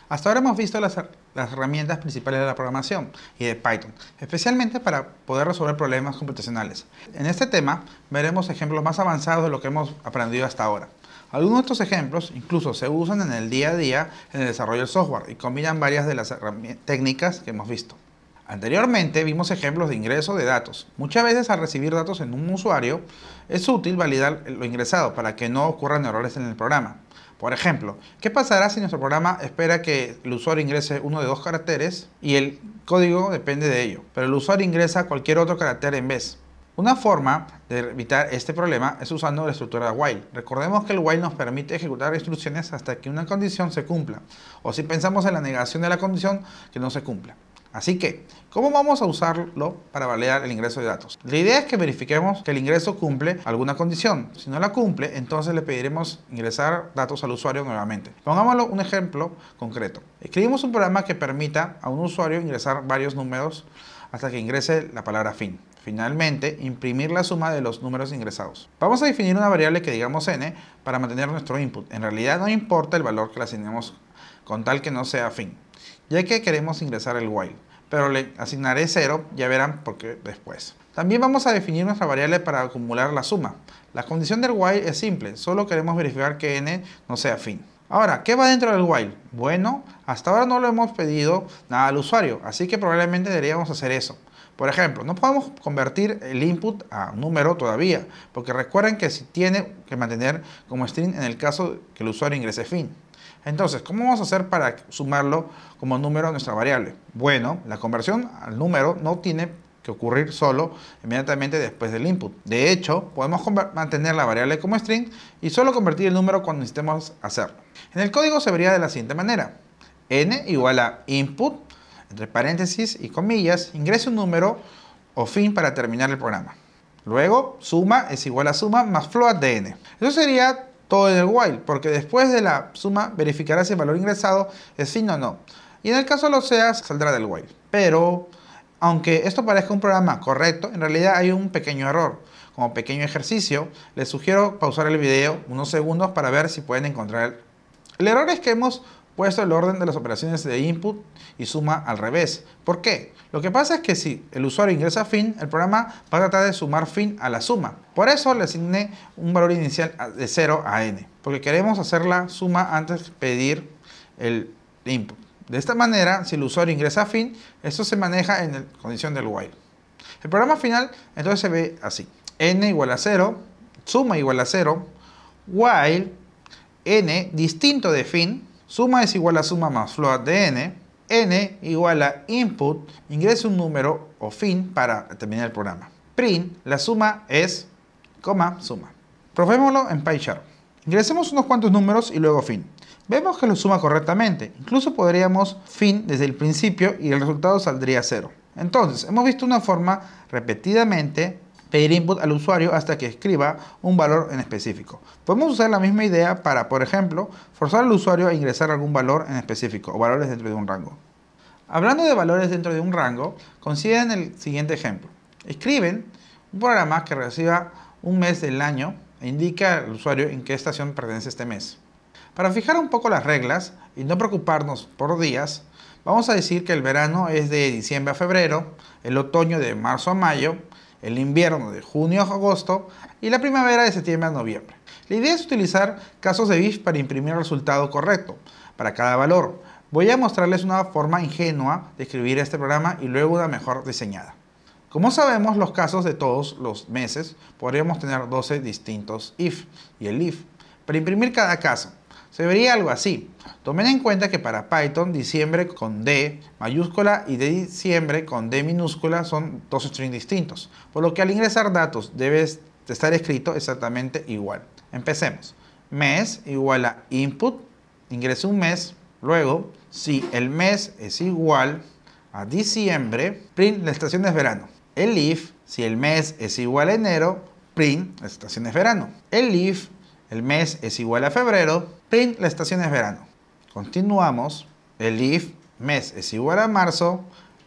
Hasta ahora hemos visto las herramientas principales de la programación y de Python, especialmente para poder resolver problemas computacionales. En este tema veremos ejemplos más avanzados de lo que hemos aprendido hasta ahora. Algunos de estos ejemplos incluso se usan en el día a día en el desarrollo del software y combinan varias de las técnicas que hemos visto. Anteriormente vimos ejemplos de ingreso de datos. Muchas veces al recibir datos en un usuario es útil validar lo ingresado para que no ocurran errores en el programa. Por ejemplo, ¿qué pasará si nuestro programa espera que el usuario ingrese uno de 2 caracteres y el código depende de ello, pero el usuario ingresa cualquier otro carácter en vez? Una forma de evitar este problema es usando la estructura while. Recordemos que el while nos permite ejecutar instrucciones hasta que una condición se cumpla, o si pensamos en la negación de la condición que no se cumpla. Así que, ¿cómo vamos a usarlo para validar el ingreso de datos? La idea es que verifiquemos que el ingreso cumple alguna condición. Si no la cumple, entonces le pediremos ingresar datos al usuario nuevamente. Pongámoslo un ejemplo concreto. Escribimos un programa que permita a un usuario ingresar varios números hasta que ingrese la palabra fin. Finalmente, imprimir la suma de los números ingresados. Vamos a definir una variable que digamos n para mantener nuestro input. En realidad no importa el valor que le asignemos con tal que no sea fin, ya que queremos ingresar el while, pero le asignaré 0, ya verán por qué después. También vamos a definir nuestra variable para acumular la suma. La condición del while es simple, solo queremos verificar que n no sea fin. Ahora, ¿qué va dentro del while? Bueno, hasta ahora no lo hemos pedido nada al usuario, así que probablemente deberíamos hacer eso. Por ejemplo, no podemos convertir el input a número todavía, porque recuerden que se tiene que mantener como string en el caso que el usuario ingrese fin. Entonces, ¿cómo vamos a hacer para sumarlo como número a nuestra variable? Bueno, la conversión al número no tiene que ocurrir solo inmediatamente después del input. De hecho, podemos mantener la variable como string y solo convertir el número cuando necesitemos hacerlo. En el código se vería de la siguiente manera. N igual a input, entre paréntesis y comillas, ingrese un número o fin para terminar el programa. Luego, suma es igual a suma más float de n. Eso sería todo en el while, porque después de la suma verificará si el valor ingresado es fin o no. Y en el caso lo sea, saldrá del while. Pero, aunque esto parezca un programa correcto, en realidad hay un pequeño error. Como pequeño ejercicio, les sugiero pausar el video unos segundos para ver si pueden encontrar el error es que hemos puesto el orden de las operaciones de input y suma al revés. ¿Por qué? Lo que pasa es que si el usuario ingresa fin, el programa va a tratar de sumar fin a la suma. Por eso le asigné un valor inicial de 0 a n, porque queremos hacer la suma antes de pedir el input. De esta manera, si el usuario ingresa fin, esto se maneja en la condición del while. El programa final entonces se ve así. N igual a 0, suma igual a 0, while n distinto de fin, suma es igual a suma más float de n igual a input, ingrese un número o fin para terminar el programa. Print, la suma es, suma. Probémoslo en PyCharm. Ingresemos unos cuantos números y luego fin. Vemos que lo suma correctamente. Incluso podríamos fin desde el principio y el resultado saldría 0. Entonces, hemos visto una forma repetidamente pedir input al usuario hasta que escriba un valor en específico. Podemos usar la misma idea para, por ejemplo, forzar al usuario a ingresar algún valor en específico o valores dentro de un rango. Hablando de valores dentro de un rango, consideren el siguiente ejemplo. Escriben un programa que reciba un mes del año e indica al usuario en qué estación pertenece este mes. Para fijar un poco las reglas y no preocuparnos por días, vamos a decir que el verano es de diciembre a febrero, el otoño de marzo a mayo, el invierno de junio a agosto y la primavera de septiembre a noviembre. La idea es utilizar casos de if para imprimir el resultado correcto para cada valor. Voy a mostrarles una forma ingenua de escribir este programa y luego una mejor diseñada. Como sabemos los casos de todos los meses, podríamos tener 12 distintos if y el if. Para imprimir cada caso, se vería algo así. Tomen en cuenta que para Python, diciembre con D mayúscula y de diciembre con D minúscula son dos strings distintos, por lo que al ingresar datos debe estar escrito exactamente igual. Empecemos. Mes igual a input, ingrese un mes, luego, si el mes es igual a diciembre, print la estación es verano. El if, si el mes es igual a enero, print la estación es verano. El if, el mes es igual a febrero, print la estación es verano. Continuamos. El if, mes es igual a marzo,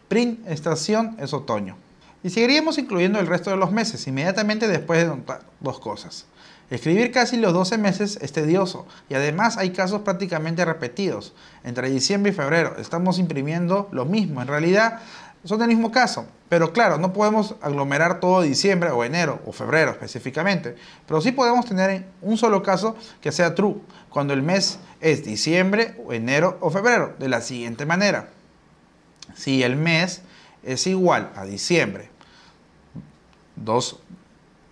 print estación es otoño. Y seguiríamos incluyendo el resto de los meses, inmediatamente después de notar dos cosas. Escribir casi los 12 meses es tedioso y además hay casos prácticamente repetidos. Entre diciembre y febrero estamos imprimiendo lo mismo. En realidad son del mismo caso, pero claro, no podemos aglomerar todo diciembre o enero o febrero específicamente, pero sí podemos tener un solo caso que sea true, cuando el mes es diciembre, o enero o febrero, de la siguiente manera. Si el mes es igual a diciembre, 2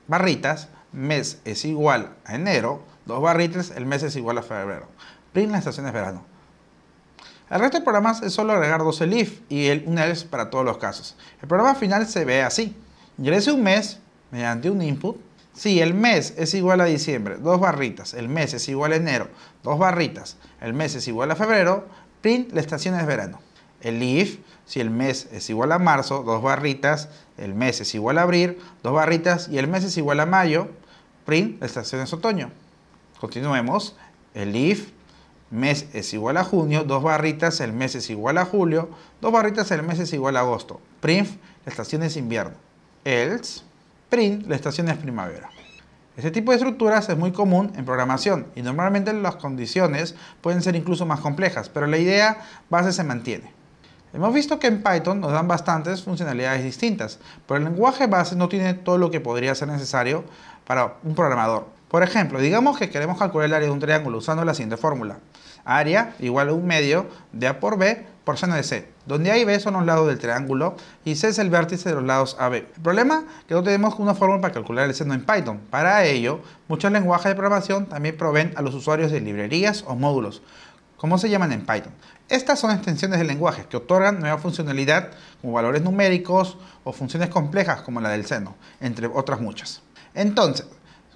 barritas, mes es igual a enero, 2 barritas, el mes es igual a febrero. Print las estaciones de verano. El resto de programas es solo agregar 2 elif y un else para todos los casos. El programa final se ve así. Ingrese un mes mediante un input. Si el mes es igual a diciembre, 2 barritas, el mes es igual a enero, 2 barritas, el mes es igual a febrero, print las estaciones de verano. El if, si el mes es igual a marzo, 2 barritas, el mes es igual a abril, 2 barritas y el mes es igual a mayo, print las estaciones de otoño. Continuemos. El if, mes es igual a junio, 2 barritas, el mes es igual a julio, 2 barritas, el mes es igual a agosto. Print las estaciones de invierno. Else, print las estaciones de primavera. Este tipo de estructuras es muy común en programación y normalmente las condiciones pueden ser incluso más complejas, pero la idea base se mantiene. Hemos visto que en Python nos dan bastantes funcionalidades distintas, pero el lenguaje base no tiene todo lo que podría ser necesario para un programador. Por ejemplo, digamos que queremos calcular el área de un triángulo usando la siguiente fórmula. Área igual a un medio de A por B por seno de C, donde A y B son los lados del triángulo y C es el vértice de los lados AB. El problema es que no tenemos una fórmula para calcular el seno en Python. Para ello, muchos lenguajes de programación también proveen a los usuarios de librerías o módulos, como se llaman en Python. Estas son extensiones del lenguaje que otorgan nueva funcionalidad como valores numéricos o funciones complejas como la del seno, entre otras muchas. Entonces,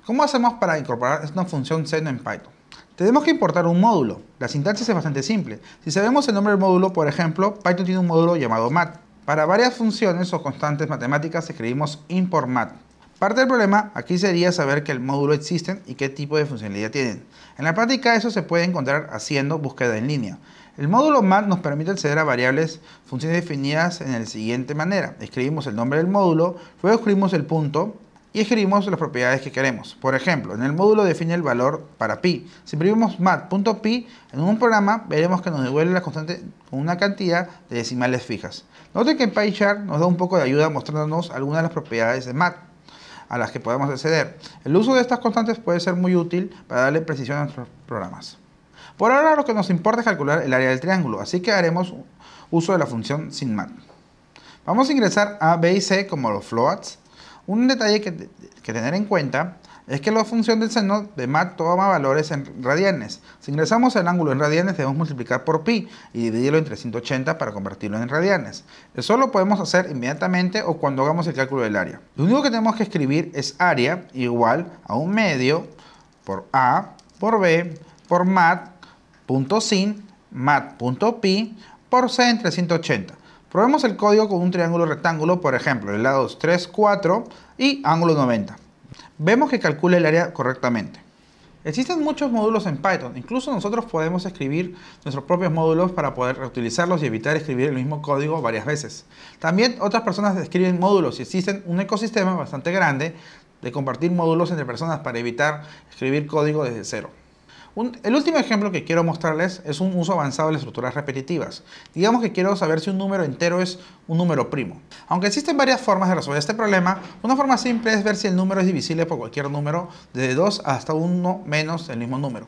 ¿cómo hacemos para incorporar una función seno en Python? Tenemos que importar un módulo. La sintaxis es bastante simple. Si sabemos el nombre del módulo, por ejemplo, Python tiene un módulo llamado math. Para varias funciones o constantes matemáticas escribimos import math. Parte del problema aquí sería saber que el módulo existe y qué tipo de funcionalidad tienen. En la práctica eso se puede encontrar haciendo búsqueda en línea. El módulo math nos permite acceder a variables, funciones definidas en la siguiente manera. Escribimos el nombre del módulo, luego escribimos el punto y escribimos las propiedades que queremos. Por ejemplo, en el módulo define el valor para pi. Si imprimimos math.pi en un programa, veremos que nos devuelve la constante con una cantidad de decimales fijas. Noten que en PyChart nos da un poco de ayuda mostrándonos algunas de las propiedades de math a las que podemos acceder. El uso de estas constantes puede ser muy útil para darle precisión a nuestros programas. Por ahora lo que nos importa es calcular el área del triángulo, así que haremos uso de la función sinmat. Vamos a ingresar a, B y C como los floats. Un detalle que tener en cuenta es que la función del seno de math toma valores en radianes. Si ingresamos el ángulo en radianes debemos multiplicar por pi y dividirlo entre 180 para convertirlo en radianes. Eso lo podemos hacer inmediatamente o cuando hagamos el cálculo del área. Lo único que tenemos que escribir es área igual a un medio por A por B por math.sin math.pi por C entre 180. Probemos el código con un triángulo rectángulo, por ejemplo, de lados 3, 4 y ángulo 90. Vemos que calcula el área correctamente. Existen muchos módulos en Python, incluso nosotros podemos escribir nuestros propios módulos para poder reutilizarlos y evitar escribir el mismo código varias veces. También otras personas escriben módulos y existe un ecosistema bastante grande de compartir módulos entre personas para evitar escribir código desde cero. El último ejemplo que quiero mostrarles es un uso avanzado de las estructuras repetitivas. Digamos que quiero saber si un número entero es un número primo. Aunque existen varias formas de resolver este problema, una forma simple es ver si el número es divisible por cualquier número, desde 2 hasta 1 menos el mismo número.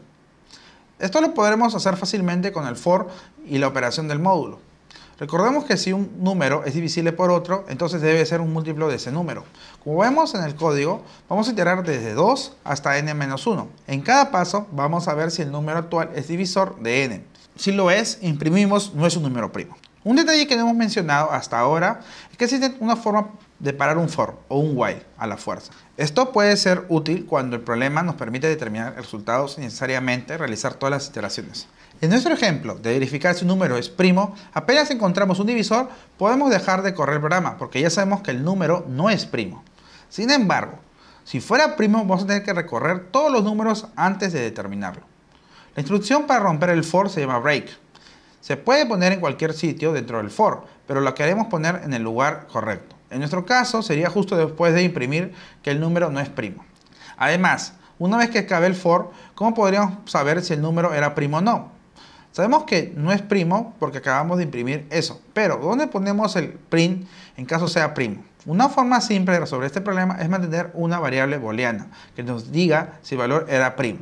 Esto lo podremos hacer fácilmente con el for y la operación del módulo. Recordemos que si un número es divisible por otro, entonces debe ser un múltiplo de ese número. Como vemos en el código, vamos a iterar desde 2 hasta n-1. En cada paso vamos a ver si el número actual es divisor de n. Si lo es, imprimimos no es un número primo. Un detalle que no hemos mencionado hasta ahora es que existe una forma de parar un for o un while a la fuerza. Esto puede ser útil cuando el problema nos permite determinar el resultado sin necesariamente realizar todas las iteraciones. En nuestro ejemplo de verificar si un número es primo, apenas encontramos un divisor, podemos dejar de correr el programa porque ya sabemos que el número no es primo. Sin embargo, si fuera primo vamos a tener que recorrer todos los números antes de determinarlo. La instrucción para romper el for se llama break. Se puede poner en cualquier sitio dentro del for, pero lo queremos poner en el lugar correcto. En nuestro caso sería justo después de imprimir que el número no es primo. Además, Una vez que acabe el for, ¿cómo podríamos saber si el número era primo o no? Sabemos que no es primo porque acabamos de imprimir eso, pero ¿dónde ponemos el print en caso sea primo? Una forma simple de resolver este problema es mantener una variable booleana que nos diga si el valor era primo.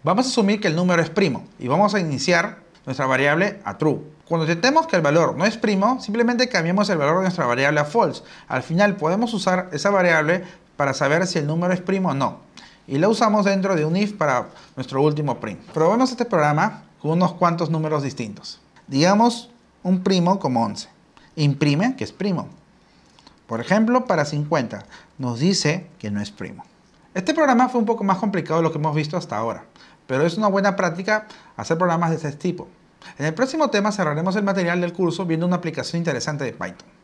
Vamos a asumir que el número es primo y vamos a iniciar nuestra variable a true. Cuando detectemos que el valor no es primo, simplemente cambiamos el valor de nuestra variable a false. Al final podemos usar esa variable para saber si el número es primo o no. Y la usamos dentro de un if para nuestro último print. Probemos este programa con unos cuantos números distintos. Digamos un primo como 11. Imprime que es primo. Por ejemplo, para 50 nos dice que no es primo. Este programa fue un poco más complicado de lo que hemos visto hasta ahora, pero es una buena práctica hacer programas de este tipo. En el próximo tema cerraremos el material del curso viendo una aplicación interesante de Python.